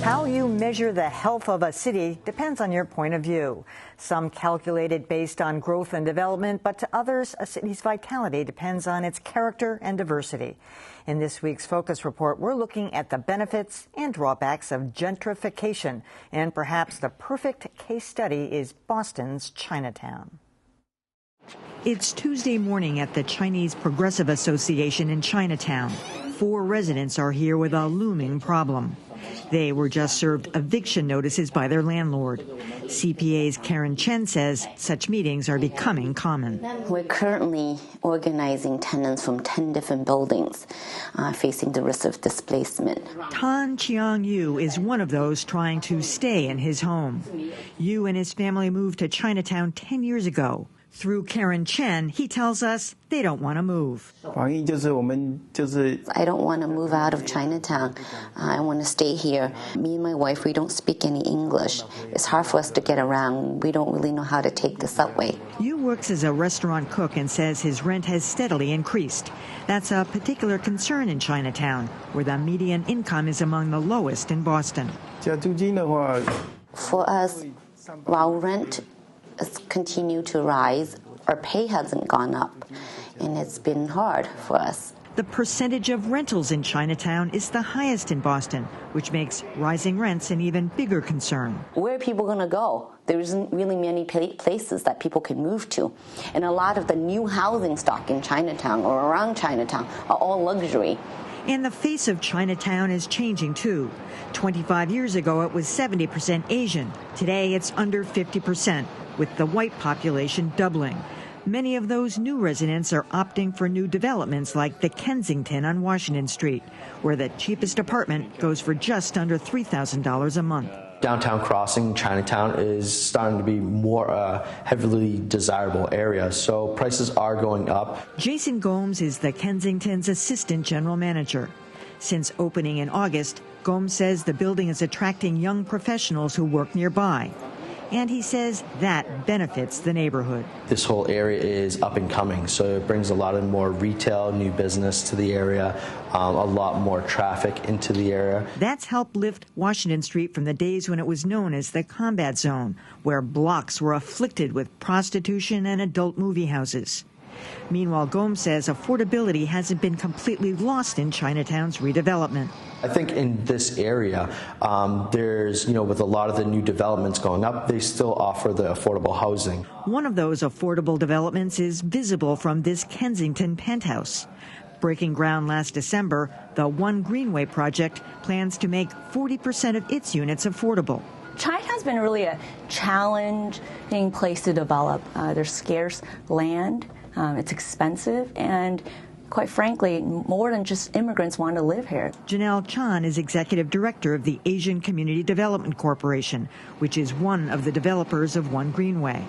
How you measure the health of a city depends on your point of view. Some calculate it based on growth and development, but to others, a city's vitality depends on its character and diversity. In this week's Focus Report, we're looking at the benefits and drawbacks of gentrification, and perhaps the perfect case study is Boston's Chinatown. It's Tuesday morning at the Chinese Progressive Association in Chinatown. 4 residents are here with a looming problem. They were just served eviction notices by their landlord. CPA's Karen Chen says such meetings are becoming common. We're currently organizing tenants from 10 different buildings facing the risk of displacement. Tan Chiang Yu is one of those trying to stay in his home. Yu and his family moved to Chinatown 10 years ago. Through Karen Chen, he tells us they don't want to move. I don't want to move out of Chinatown. I want to stay here. Me and my wife, we don't speak any English. It's hard for us to get around. We don't really know how to take the subway. Yu works as a restaurant cook and says his rent has steadily increased. That's a particular concern in Chinatown, where the median income is among the lowest in Boston. For us, while rent has continued to rise, our pay hasn't gone up, and it's been hard for us. The percentage of rentals in Chinatown is the highest in Boston, which makes rising rents an even bigger concern. Where are people going to go? There isn't really many places that people can move to. And a lot of the new housing stock in Chinatown or around Chinatown are all luxury. And the face of Chinatown is changing, too. 25 years ago, it was 70% Asian. Today, it's under 50%, with the white population doubling. Many of those new residents are opting for new developments like the Kensington on Washington Street, where the cheapest apartment goes for just under $3,000 a month. Downtown Crossing, Chinatown, is starting to be more heavily desirable area, so prices are going up. Jason GOMES is the Kensington's assistant general manager. Since opening in August, GOMES says the building is attracting young professionals who work nearby. And he says that benefits the neighborhood. This whole area is up and coming, so it brings a lot of more retail, new business to the area, a lot more traffic into the area. That's helped lift Washington Street from the days when it was known as the combat zone, where blocks were afflicted with prostitution and adult movie houses. Meanwhile, GOMES says affordability hasn't been completely lost in Chinatown's redevelopment. I think in this area, there's, with a lot of the new developments going up, they still offer the affordable housing. One of those affordable developments is visible from this Kensington penthouse. Breaking ground last December, the One Greenway project plans to make 40% of its units affordable. Chinatown's been really a challenging place to develop. There's scarce land. It's expensive, and quite frankly, more than just immigrants want to live here. JANELLE Chan is executive director of the Asian Community Development Corporation, which is one of the developers of One Greenway.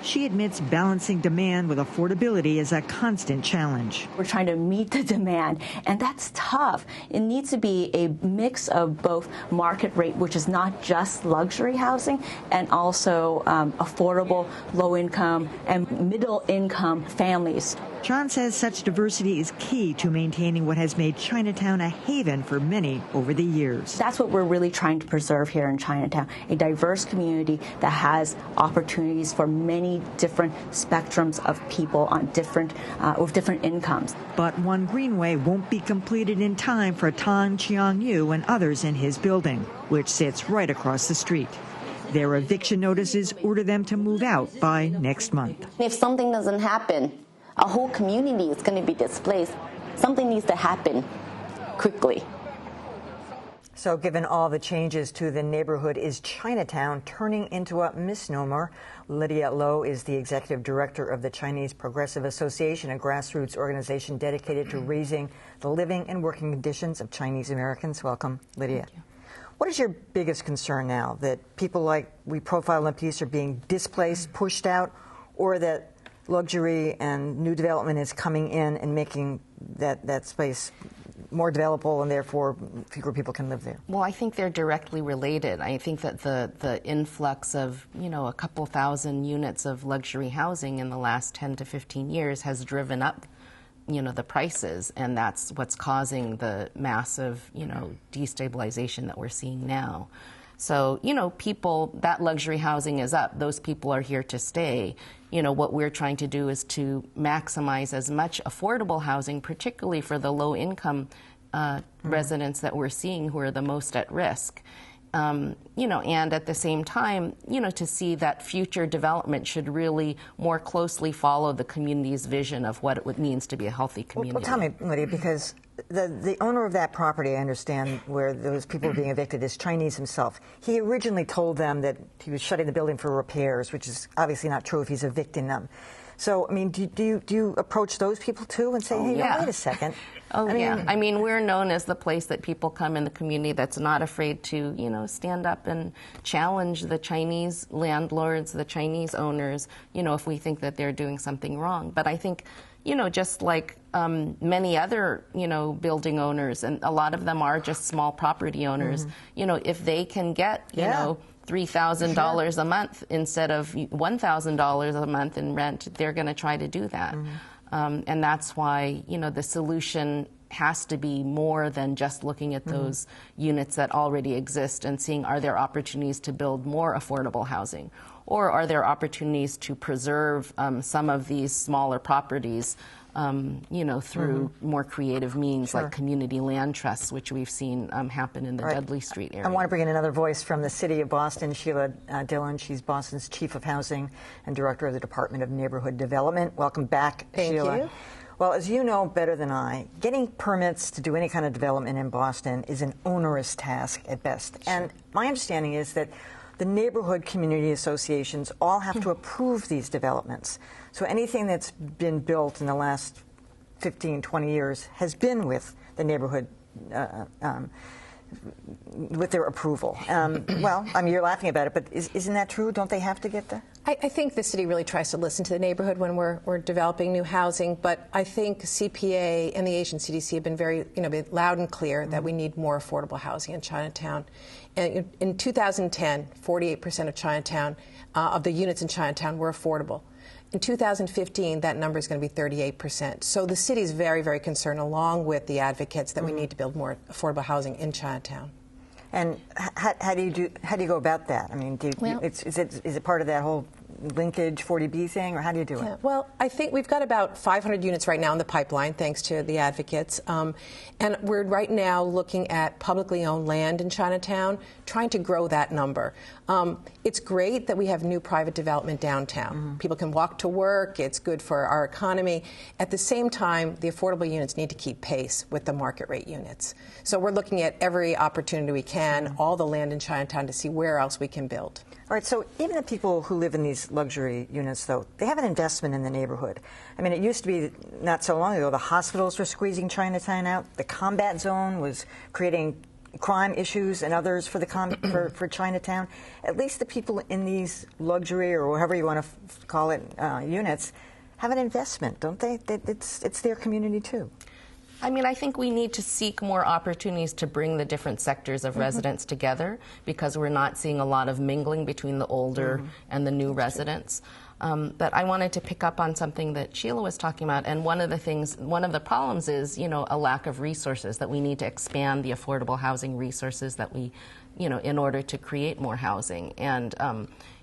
She admits balancing demand with affordability is a constant challenge. We're trying to meet the demand, and that's tough. It needs to be a mix of both market rate, which is not just luxury housing, and also affordable, low-income, and middle-income families. Chan says such diversity is key to maintaining what has made Chinatown a haven for many over the years. That's what we're really trying to preserve here in Chinatown, a diverse community that has opportunities for many different spectrums of people on with different incomes. But One Greenway won't be completed in time for Tan Chiang Yu and others in his building, which sits right across the street. Their eviction notices order them to move out by next month. If something doesn't happen, a whole community is going to be displaced. Something needs to happen quickly. So given all the changes to the neighborhood, is Chinatown turning into a misnomer? LYDIA LOWE is the executive director of the Chinese Progressive Association, a grassroots organization dedicated to raising the living and working conditions of Chinese Americans. Welcome, LYDIA. What is your biggest concern now? That people like we profile in the piece are being displaced, pushed out, or that luxury and new development is coming in and making that space more developable and therefore fewer people can live there? Well, I think they're directly related. I think that the influx of, a couple thousand units of luxury housing in the last 10 to 15 years has driven up the prices, and that's what's causing the massive, destabilization that we're seeing now. So, people, that luxury housing is up. Those people are here to stay. What we're trying to do is to maximize as much affordable housing, particularly for the low-income residents that we're seeing who are the most at risk. And at the same time, to see that future development should really more closely follow the community's vision of what it means to be a healthy community. Well, tell me, Lydia, because the owner of that property, I understand, where those people are being evicted, is Chinese himself. He originally told them that he was shutting the building for repairs, which is obviously not true if he's evicting them. So, I mean, do you approach those people too and say, hey, yeah. wait a second? Yeah. I mean, we're known as the place that people come in the community that's not afraid to, stand up and challenge the Chinese landlords, the Chinese owners, if we think that they're doing something wrong. But I think, just like many other, building owners, and a lot of them are just small property owners, if they can get, $3,000 a month instead of $1,000 a month in rent, they're going to try to do that. And that's why, the solution has to be more than just looking at those units that already exist and seeing, are there opportunities to build more affordable housing? Or are there opportunities to preserve some of these smaller properties, through more creative means like community land trusts, which we've seen happen in the Dudley Street area. I want to bring in another voice from the City of Boston, Sheila Dillon. She's Boston's Chief of Housing and Director of the Department of Neighborhood Development. Welcome back, Sheila. Thank you. Well, as you know better than I, getting permits to do any kind of development in Boston is an onerous task at best. Sure. And my understanding is that the neighborhood community associations all have to approve these developments. So anything that's been built in the last 15, 20 years has been with the neighborhood, with their approval. Well, I mean, you're laughing about it, but isn't that true? Don't they have to get that? I think the city really tries to listen to the neighborhood when we're developing new housing, but I think CPA and the Asian CDC have been very, loud and clear that we need more affordable housing in Chinatown. And in 2010, 48% of Chinatown, of the units in Chinatown were affordable. In 2015, that number is going to be 38%. So the city is very, very concerned, along with the advocates, that we need to build more affordable housing in Chinatown. And how do you go about that? I mean, is it part of that whole linkage 40B thing, or how do you do it? Well, I think we've got about 500 units right now in the pipeline, thanks to the advocates. And we're right now looking at publicly owned land in Chinatown, trying to grow that number. It's great that we have new private development downtown. People can walk to work. It's good for our economy. At the same time, the affordable units need to keep pace with the market rate units. So we're looking at every opportunity we can, all the land in Chinatown, to see where else we can build. All right, so even the people who live in these luxury units, though, they have an investment in the neighborhood. I mean, it used to be not so long ago, the hospitals were squeezing Chinatown out. The combat zone was creating crime issues and others for the for Chinatown. At least the people in these luxury, or whatever you want to call it, units, have an investment, don't they? It's their community too. I mean, I think we need to seek more opportunities to bring the different sectors of residents together, because we're not seeing a lot of mingling between the older and the new residents. But I wanted to pick up on something that Sheila was talking about, and one of the problems is, a lack of resources, that we need to expand the affordable housing resources that we, in order to create more housing. And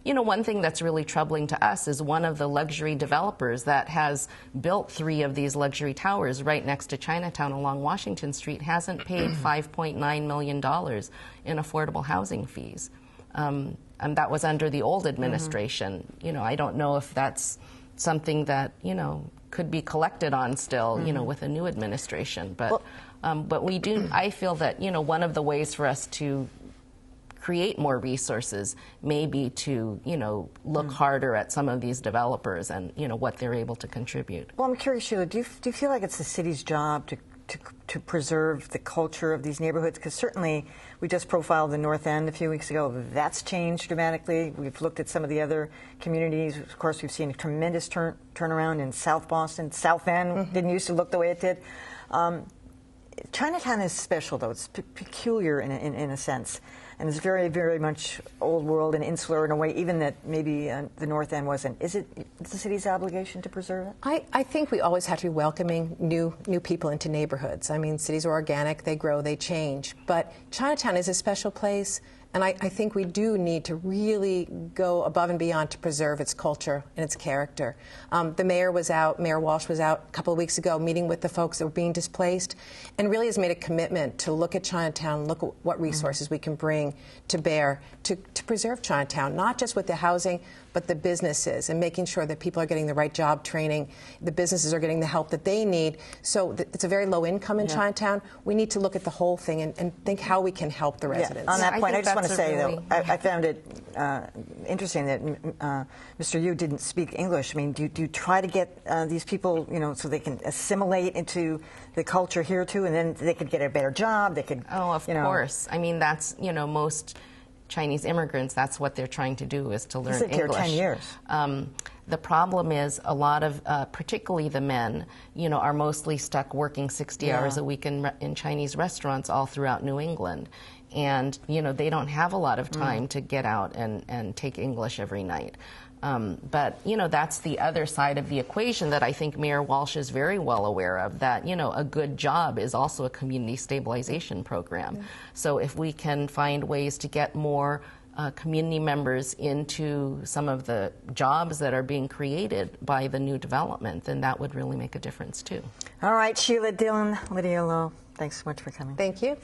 one thing that's really troubling to us is one of the luxury developers that has built 3 of these luxury towers right next to Chinatown along Washington Street hasn't paid $5.9 million in affordable housing fees. And that was under the old administration. I don't know if that's something that, could be collected on still, with a new administration. But we do, I feel that, one of the ways for us to create more resources may be to, look harder at some of these developers and, what they're able to contribute. Well, I'm curious, Sheila, do you feel like it's the city's job to preserve the culture of these neighborhoods? Because certainly we just profiled the North End a few weeks ago. That's changed dramatically. We've looked at some of the other communities. Of course, we've seen a tremendous turnaround in South Boston. South End didn't used to look the way it did. Chinatown is special, though. It's peculiar in a sense. And it's very, very much old world and insular in a way, even that maybe the North End wasn't. Is it the city's obligation to preserve it? I think we always have to be welcoming new people into neighborhoods. I mean, cities are organic, they grow, they change. But Chinatown is a special place, and I think we do need to really go above and beyond to preserve its culture and its character. The mayor was out, Mayor Walsh was out a couple of weeks ago meeting with the folks that were being displaced, and really has made a commitment to look at Chinatown, look at what resources we can bring to bear to preserve Chinatown, not just with the housing, but the businesses, and making sure that people are getting the right job training, the businesses are getting the help that they need. So it's a very low income in Chinatown. We need to look at the whole thing and think how we can help the residents. On that point, I just want to say, though, I found it interesting that Mr. Yu didn't speak English. I mean, do you try to get these people, you know, so they can assimilate into the culture here, too, and then they could get a better job, they could, Oh, of course. I mean, that's, you know, most Chinese immigrants, that's what they're trying to do, is to learn English. Here 10 years. The problem is a lot of, particularly the men, you know, are mostly stuck working 60 hours a week in Chinese restaurants all throughout New England. And, you know, they don't have a lot of time to get out and take English every night. But, you know, that's the other side of the equation that I think Mayor Walsh is very well aware of, that, you know, a good job is also a community stabilization program. So if we can find ways to get more community members into some of the jobs that are being created by the new development, then that would really make a difference, too. All right, Sheila Dillon, Lydia Lowe, thanks so much for coming. Thank you.